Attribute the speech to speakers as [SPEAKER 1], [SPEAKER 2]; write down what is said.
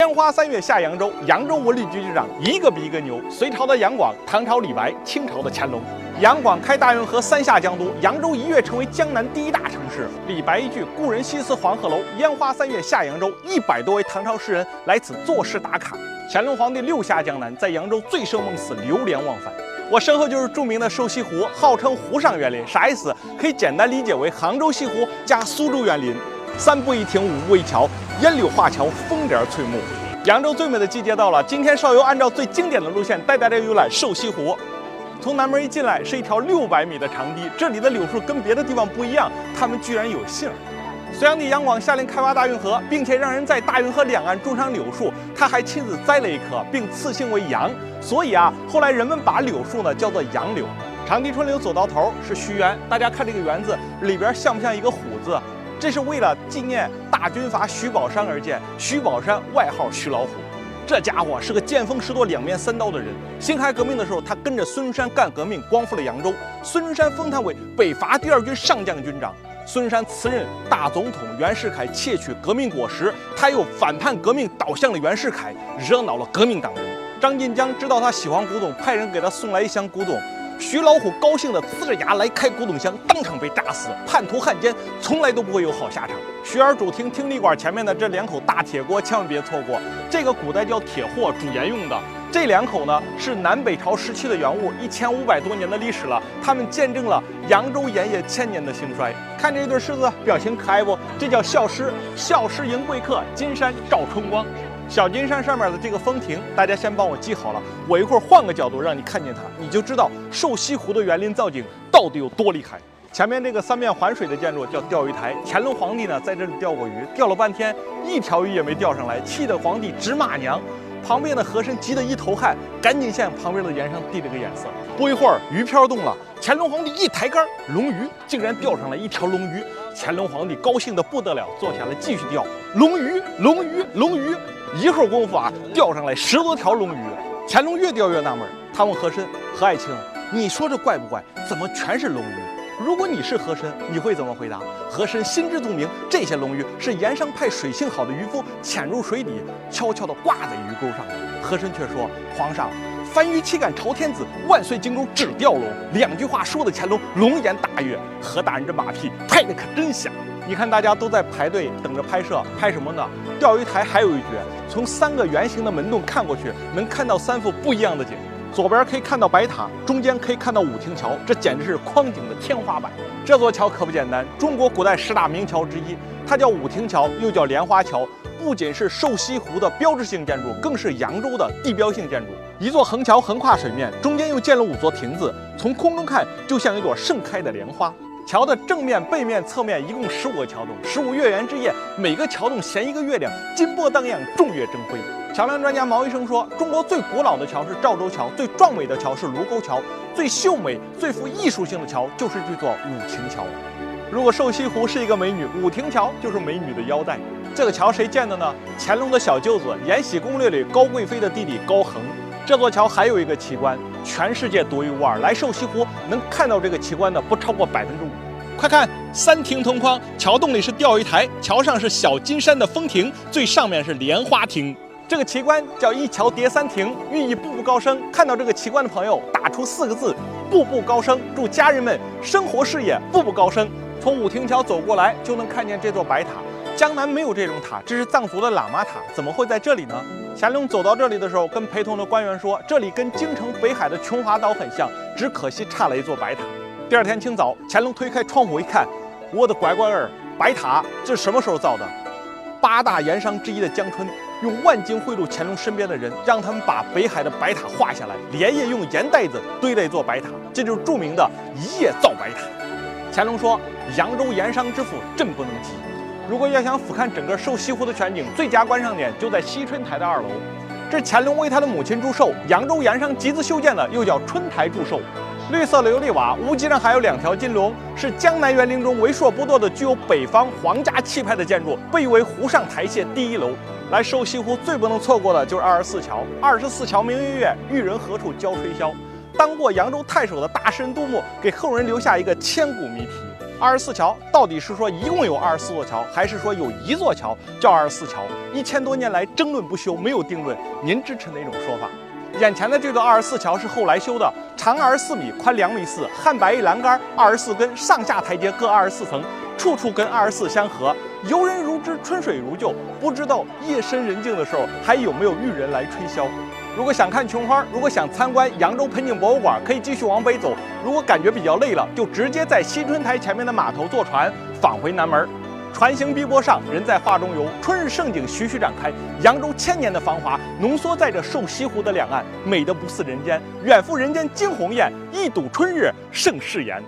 [SPEAKER 1] 烟花3月下扬州，扬州文旅局局长一个比一个牛。隋朝的杨广，唐朝李白，清朝的乾隆。杨广开大运河3下江都，扬州一跃成为江南第一大城市。李白一句“故人西辞黄鹤楼，烟花3月下扬州”，100多位唐朝诗人来此作诗打卡。乾隆皇帝6下江南，在扬州醉生梦死，流连忘返。我身后就是著名的瘦西湖，号称湖上园林，啥意思？可以简单理解为杭州西湖加苏州园林。3步一亭，5步一桥，烟柳画桥，风帘翠幕。扬州最美的季节到了，今天少游按照最经典的路线带大家游览瘦西湖。从南门一进来是一条600米的长堤，这里的柳树跟别的地方不一样，它们居然有姓。隋炀帝杨广下令开挖大运河，并且让人在大运河两岸种上柳树，他还亲自栽了一棵，并赐姓为杨。所以后来人们把柳树呢叫做杨柳。长堤春柳走到头是徐园，大家看这个园子里边像不像一个虎字？这是为了纪念大军阀徐宝山而建，徐宝山外号徐老虎。这家伙是个见风使舵、两面3刀的人。辛亥革命的时候，他跟着孙中山干革命，光复了扬州。孙中山封他为北伐第2军上将军长。孙中山辞任大总统袁世凯窃取革命果实，他又反叛革命，倒向了袁世凯，惹恼了革命党人。张晋江知道他喜欢古董，派人给他送来一箱古董。徐老虎高兴地呲着牙来开古董箱，当场被炸死。叛徒汉奸从来都不会有好下场。徐园主厅听力馆前面的这2口大铁锅千万别错过，这个古代叫铁货，煮盐用的。这2口呢是南北朝时期的原物，1500多年的历史了，他们见证了扬州盐业1000年的兴衰。看这对狮子表情可爱不？这叫笑狮，笑狮迎贵客，金山照春光。小金山上面的这个风亭，大家先帮我记好了，我一会儿换个角度让你看见它，你就知道瘦西湖的园林造景到底有多厉害。前面这个3面环水的建筑叫钓鱼台，乾隆皇帝呢在这里钓过鱼，钓了半天1条鱼也没钓上来，气得皇帝直骂娘。旁边的和珅急得一头汗，赶紧向旁边的盐商递了个眼色。不一会儿，鱼漂动了，乾隆皇帝一抬竿，龙鱼竟然钓上来1条龙鱼。乾隆皇帝高兴得不得了，坐下来继续钓龙鱼，龙鱼，龙鱼。一会儿功夫钓上来10多条龙鱼。乾隆越钓越纳闷，他问和珅：“何爱卿，你说这怪不怪？怎么全是龙鱼？如果你是和珅，你会怎么回答？”和珅心知肚明，这些龙鱼是盐商派水性好的渔夫潜入水底，悄悄地挂在鱼钩上的。和珅却说：“皇上，凡鱼岂敢朝天子，万岁荆州只钓龙。”2句话说的乾隆龙颜大悦，何大人这马屁拍得可真响。你看大家都在排队等着拍摄，拍什么呢？钓鱼台还有一绝，从3个圆形的门洞看过去，能看到3幅不一样的景。左边可以看到白塔，中间可以看到武亭桥，这简直是框景的天花板。这座桥可不简单，中国古代10大名桥之一，它叫武亭桥，又叫莲花桥。不仅是瘦西湖的标志性建筑，更是扬州的地标性建筑。一座横桥横跨水面，中间又建了5座亭子，从空中看就像一朵盛开的莲花。桥的正面、背面、侧面一共15个桥洞，15月圆之夜，每个桥洞衔一个月亮，金波荡漾，众月争辉。桥梁专家毛医生说，中国最古老的桥是赵州桥，最壮美的桥是卢沟桥，最秀美、最富艺术性的桥就是这座武亭桥。如果瘦西湖是一个美女，武亭桥就是美女的腰带。这个桥谁建的呢？乾隆的小舅子，《延禧攻略》里高贵妃的弟弟高恒。这座桥还有一个奇观，全世界独一无二，来瘦西湖能看到这个奇观的不超过5%。快看，3亭同框，桥洞里是钓鱼台，桥上是小金山的风亭，最上面是莲花亭。这个奇观叫一桥叠3亭，寓意步步高升。看到这个奇观的朋友，打出4个字：步步高升。祝家人们生活事业步步高升。从武亭桥走过来，就能看见这座白塔。江南没有这种塔，这是藏族的喇嘛塔，怎么会在这里呢？乾隆走到这里的时候，跟陪同的官员说，这里跟京城北海的琼华岛很像，只可惜差了一座白塔。第2天清早，乾隆推开窗户一看，我的乖乖儿，白塔这是什么时候造的？8大盐商之一的江春用万金贿赂乾隆身边的人，让他们把北海的白塔画下来，连夜用盐袋子堆了一座白塔，这就是著名的一夜造白塔。乾隆说，扬州盐商之父朕不能及。如果要想俯瞰整个瘦西湖的全景，最佳观赏点就在西春台的2楼。这是乾隆为他的母亲祝寿，扬州盐商集资修建的，又叫春台祝寿。绿色琉璃瓦，屋脊上还有2条金龙，是江南园林中为数不多的具有北方皇家气派的建筑，被誉为湖上台榭第1楼。来瘦西湖最不能错过的就是24桥，24桥明月夜，玉人何处教吹箫。当过扬州太守的大诗人杜牧给后人留下一个千古谜题： 24桥到底是说一共有24座桥，还是说有一座桥叫24桥？1000多年来争论不休，没有定论。您支持哪种说法？眼前的这座24桥是后来修的，长24米，宽2米4，汉白玉栏杆24根，上下台阶各24层，处处跟24相合，游人如织，春水如旧。不知道夜深人静的时候还有没有玉人来吹箫？如果想看琼花，如果想参观扬州盆景博物馆，可以继续往北走。如果感觉比较累了，就直接在西春台前面的码头坐船返回南门。船行碧波上，人在画中游。春日盛景徐徐展开，扬州1000年的繁华浓缩在这瘦西湖的两岸，美得不似人间。远赴人间惊鸿雁，一睹春日胜誓言。